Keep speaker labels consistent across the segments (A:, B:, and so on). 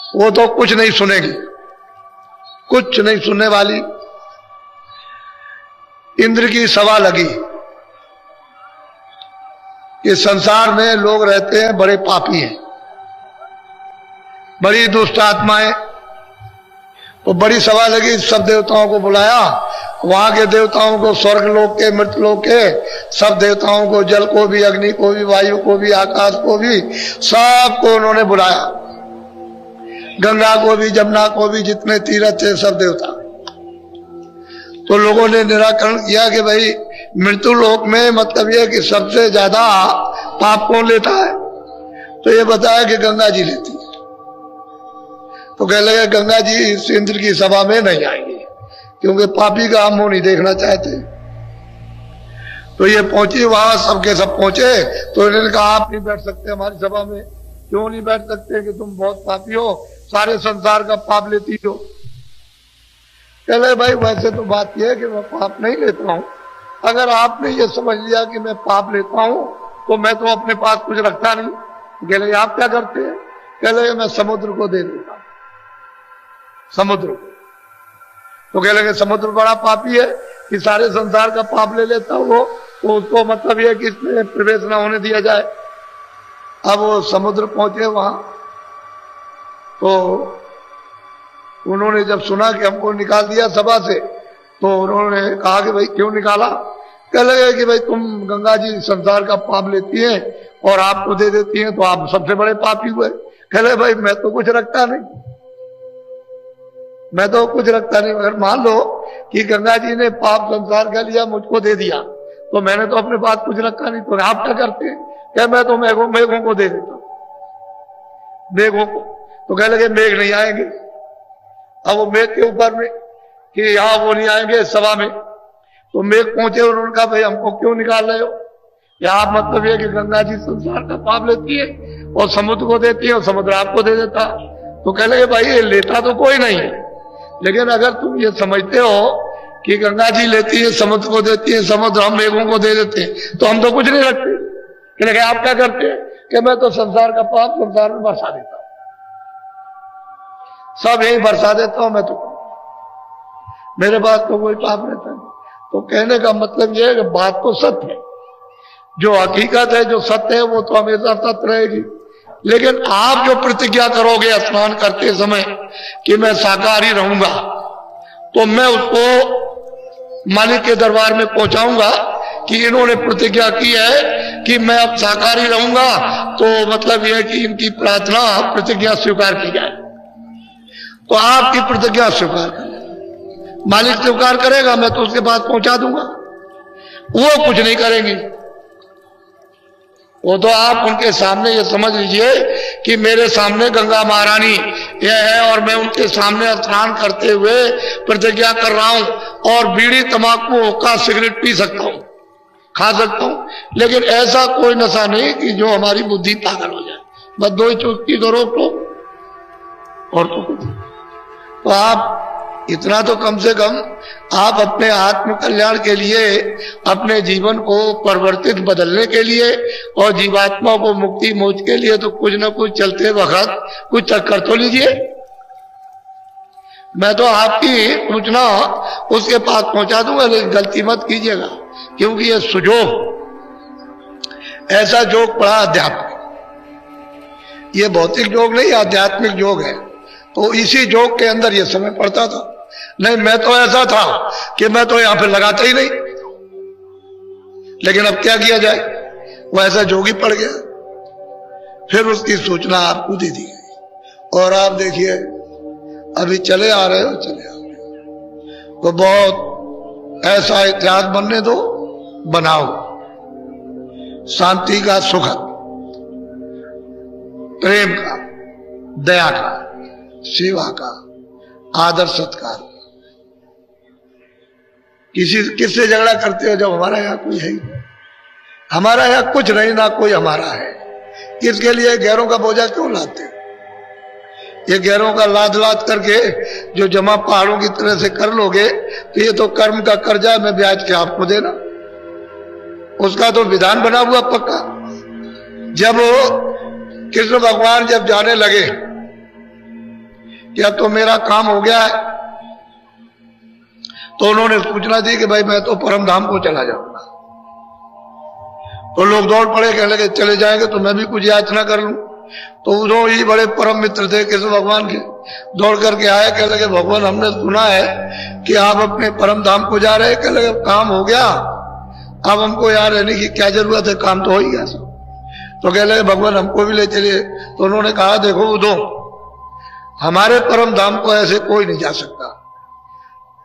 A: वो तो कुछ नहीं सुनेगी, कुछ नहीं सुनने वाली। इंद्र की सभा लगी कि संसार में लोग रहते हैं बड़े पापी हैं, बड़ी दुष्ट आत्माएं। तो बड़ी सभा लगी, सब देवताओं को बुलाया, वहां के देवताओं को, स्वर्ग लोक के, मृत्यु लोक के सब देवताओं को, जल को भी, अग्नि को भी, वायु को भी, आकाश को भी, सबको उन्होंने बुलाया। गंगा को भी, जमुना को भी, जितने तीर्थ थे सब देवता। तो लोगों ने निराकरण किया कि भाई मृत्यु लोक में मतलब यह कि सबसे ज्यादा पाप कौन लेता है, तो ये बताया कि गंगा जी लेती है। तो कह लगे गंगा जी इस इंद्र की सभा में नहीं आएंगे, क्योंकि पापी का हम मुंह नहीं देखना चाहते। तो ये पहुंची वहां, सबके सब पहुंचे। तो इन्होंने कहा आप नहीं बैठ सकते हमारी सभा में। क्यों नहीं बैठ सकते? कि तुम बहुत पापी हो, सारे संसार का पाप लेती हो। कह लगे भाई वैसे तो बात यह है कि मैं पाप नहीं लेता हूं। अगर आपने ये समझ लिया कि मैं पाप लेता हूं तो मैं तो अपने पास कुछ रखता नहीं। कह लगे आप क्या करते हैं? कह लगे मैं समुद्र को दे देता हूं, समुद्र को। तो कह लगे समुद्र बड़ा पापी है कि सारे संसार का पाप ले लेता वो, तो उसको मतलब यह कि इसमें प्रवेश न होने दिया जाए। अब वो समुद्र पहुंचे वहां, तो उन्होंने जब सुना कि हमको निकाल दिया सभा से, तो उन्होंने कहा कि भाई क्यों निकाला? कह लगे कि भाई तुम गंगा जी संसार का पाप लेती हैं और आपको दे देती हैं, तो आप सबसे बड़े पापी हुए। कह लगे भाई मैं तो कुछ रखता नहीं, मैं तो कुछ रखता नहीं। अगर मान लो कि गंगा जी ने पाप संसार का लिया, मुझको दे दिया, तो मैंने तो अपने पास कुछ रखा नहीं। तो आप क्या करते हैं? क्या मैं तो मेघों को दे देता हूं, मेघों को। तो कह लगे मेघ नहीं आएंगे। अब वो मेघ के ऊपर में कि यहां वो नहीं आएंगे सभा में। तो मेघ पहुंचे, उन्होंने कहा भाई हमको क्यों निकाल रहे हो? यहां मतलब ये कि गंगा जी संसार का पाप लेती है और समुद्र को देती है और समुद्र आपको दे देता। तो कह लगे भाई ये लेता तो कोई नहीं है, लेकिन अगर तुम ये समझते हो कि गंगा जी लेती है, समुद्र को देती है, समुद्र हम मेघों को दे देते हैं, तो हम तो कुछ नहीं रखते। कह लगे आप क्या करते हैं? कि मैं तो संसार का पाप संसार में बरसा देता हूं, सब यही बरसा देता हूं मैं, तो मेरे पास तो कोई पाप रहता नहीं। तो कहने का मतलब यह है कि बात तो सत्य है, जो हकीकत है, जो सत्य है, वो तो हमेशा सत्य रहेगी। लेकिन आप जो प्रतिज्ञा करोगे स्नान करते समय कि मैं शाकाहारी रहूंगा, तो मैं उसको मालिक के दरबार में पहुंचाऊंगा कि इन्होंने प्रतिज्ञा की है कि मैं अब शाकाहारी रहूंगा। तो मतलब यह है कि इनकी प्रार्थना प्रतिज्ञा स्वीकार की जाए। तो आपकी प्रतिज्ञा स्वीकार कर, मालिक स्वीकार करेगा, मैं तो उसके पास पहुंचा दूंगा। वो कुछ नहीं करेंगे। वो तो आप उनके सामने ये समझ लीजिए कि मेरे सामने गंगा महारानी यह है और मैं उनके सामने स्नान करते हुए प्रतिज्ञा कर रहा हूं और बीड़ी, तंबाकू, हुक्का, सिगरेट पी सकता हूं, खा सकता हूं, लेकिन ऐसा कोई नशा नहीं कि जो हमारी बुद्धि पागल हो जाए। बस दो ही चुटकी तो रोक लो और तो कुछ। तो आप इतना तो कम से कम आप अपने आत्म कल्याण के लिए, अपने जीवन को परिवर्तित बदलने के लिए और जीवात्मा को मुक्ति मोक्ष के लिए तो कुछ न कुछ चलते वक्त कुछ कर तो लीजिए। मैं तो आपकी सूचना उसके पास पहुंचा दूंगा, लेकिन गलती मत कीजिएगा, क्योंकि ये सुजोग, ऐसा जोग पड़ा अध्यात्म, ये भौतिक योग नहीं, आध्यात्मिक योग है। तो इसी जोग के अंदर ये समय पड़ता था। नहीं, मैं तो ऐसा था कि मैं तो यहां पे लगाता ही नहीं, लेकिन अब क्या किया जाए, वो ऐसा जोगी पड़ गया। फिर उसकी सूचना आपको दे दी गई और आप देखिए अभी चले आ रहे हो, चले आ रहे हो। तो बहुत ऐसा इतिहास बनने दो, बनाओ, शांति का, सुखद, प्रेम का, दया का, सेवा का, आदर सत्कार। किससे झगड़ा करते हो जब हमारा यहाँ कोई है ही? हमारा यहाँ कुछ नहीं, ना कोई हमारा है। किसके लिए गैरों का बोझा क्यों लाते? ये गैरों का लाद लाद करके जो जमा पहाड़ों की तरह से कर लोगे, तो ये तो कर्म का कर्जा में ब्याज के आपको देना, उसका तो विधान बना हुआ पक्का। जब कृष्ण भगवान जब जाने लगे कि अब तो मेरा काम हो गया है। तो उन्होंने सूचना दी कि भाई मैं तो परम धाम को चला जाऊंगा। तो लोग दौड़ पड़े, कहने लगे चले जाएंगे तो मैं भी कुछ याचना कर लूं। तो उन्होंने ही बड़े परम मित्र थे कृष्ण भगवान के, दौड़ करके आए, कहने लगे भगवान हमने सुना है कि आप अपने परम धाम को जा रहे हैं। कहने लगे काम हो गया, अब हमको यहाँ रहने की क्या जरूरत है, काम तो हो ही गया सब। तो कहने लगे भगवान हमको भी ले चलिए। तो उन्होंने कहा देखो उद्धव, हमारे परम धाम को ऐसे कोई नहीं जा सकता।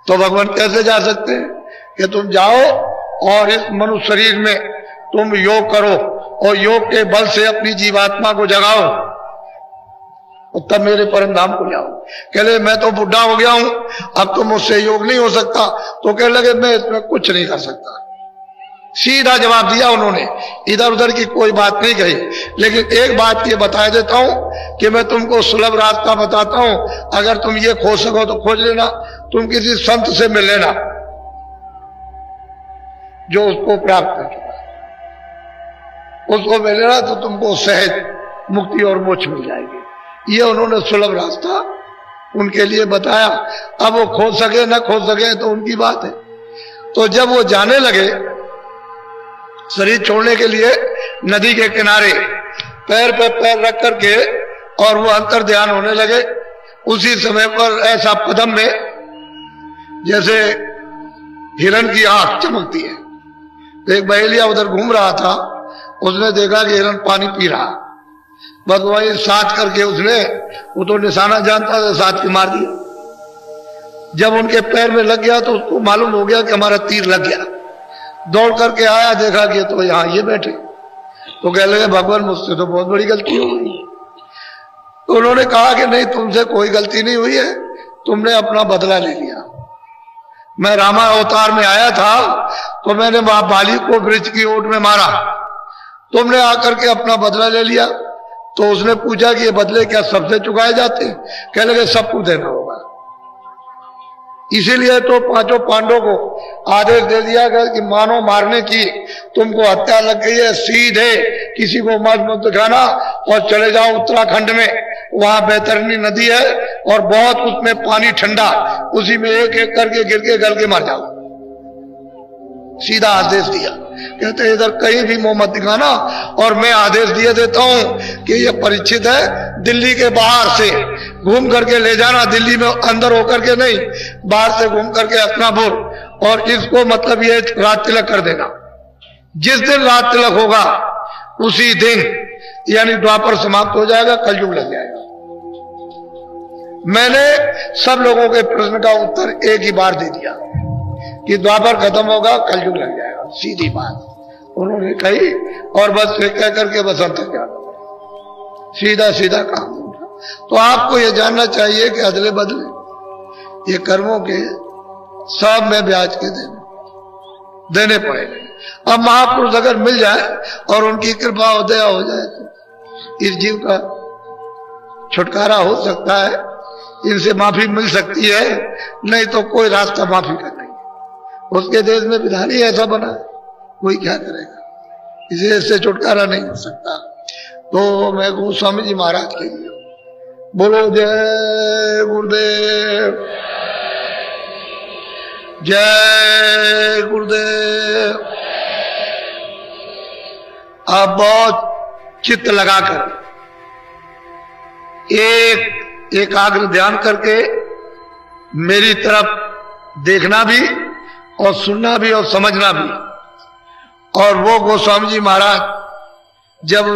A: तो भगवान कैसे जा सकते हैं कि तुम जाओ और इस मनुष्य शरीर में तुम योग करो और योग के बल से अपनी जीवात्मा को जगाओ और तब मेरे परम धाम को जाओ। कह लगे मैं तो बुढ़ा हो गया हूं, अब तो मुझसे योग नहीं हो सकता। तो कह लगे मैं इसमें कुछ नहीं कर सकता। सीधा जवाब दिया उन्होंने, इधर उधर की कोई बात नहीं कही। लेकिन एक बात ये बता देता हूं कि मैं तुमको सुलभ रास्ता बताता हूं, अगर तुम ये खोज सको तो खोज लेना। तुम किसी संत से मिल लेना जो उसको प्राप्त कर चुका है, उसको मिल लेना तो तुमको सहज मुक्ति और मोक्ष मिल जाएगी। ये उन्होंने सुलभ रास्ता उनके लिए बताया। अब वो खोज सके न खोज सके तो उनकी बात है। तो जब वो जाने लगे शरीर छोड़ने के लिए नदी के किनारे पैर पे पैर रख करके और वो अंतर ध्यान होने लगे, उसी समय पर ऐसा पदम में जैसे हिरण की आंख चमकती है। तो एक बहेलिया उधर घूम रहा था, उसने देखा कि हिरण पानी पी रहा, बस वही साथ करके उसने, वो तो निशाना जानता था, साथ के मार दिया। जब उनके पैर में लग गया तो उसको मालूम हो गया कि हमारा तीर लग गया। दौड़ करके आया, देखा कि तो यहाँ ये बैठे। तो कह लगे भगवान मुझसे तो बहुत बड़ी गलती हो गई। तो उन्होंने कहा कि नहीं, तुमसे कोई गलती नहीं हुई है, तुमने अपना बदला ले लिया। मैं रामा अवतार में आया था तो मैंने वहां बाली को वृक्ष की ओट में मारा, तुमने आकर के अपना बदला ले लिया। तो उसने पूछा कि ये बदले क्या सबसे चुकाए जाते हैं? कह लगे सबको देना होगा। इसीलिए तो पांचों पांडवों को आदेश दे दिया गया कि मानो मारने की तुमको हत्या लग गई है, सीधे किसी को मत दिखाना और चले जाओ उत्तराखंड में, वहां बैतरनी नदी है और बहुत उसमें पानी ठंडा, उसी में एक एक करके गिर के गल के मर जाओ। सीधा आदेश दिया। कहते इधर कहीं भी मुंह मत दिखाना। और मैं आदेश दिए देता हूं कि ये परीक्षित है, दिल्ली के बाहर से घूम करके ले जाना, दिल्ली में अंदर होकर के नहीं, बाहर से घूम करके हस्तिनापुर, और इसको मतलब ये रात तिलक कर देना। जिस दिन रात तिलक होगा उसी दिन यानी द्वापर समाप्त हो जाएगा, कलयुग लग जाएगा। मैंने सब लोगों के प्रश्न का उत्तर एक ही बार दे दिया कि द्वापर खत्म होगा, कलयुग लग जाएगा, सीधी बात उन्होंने कही। और बस कह करके बस अंतर क्या, सीधा सीधा काम होगा। तो आपको यह जानना चाहिए कि अदले बदले ये कर्मों के सब में ब्याज के देने पड़ेंगे। अब महापुरुष अगर मिल जाए और उनकी कृपा और दया हो जाए तो इस जीव का छुटकारा हो सकता है, इनसे माफी मिल सकती है, नहीं तो कोई रास्ता माफी का नहीं। उसके देश में विधान ही ऐसा बना है, कोई क्या करेगा, इससे छुटकारा नहीं हो सकता। तो मैं गोस्वामी जी महाराज के लिए बोलो जय गुरुदेव, जय गुरुदेव। आप बहुत चित्त लगाकर एकाग्र ध्यान करके मेरी तरफ देखना भी और सुनना भी और समझना भी। और वो गोस्वामी जी महाराज जब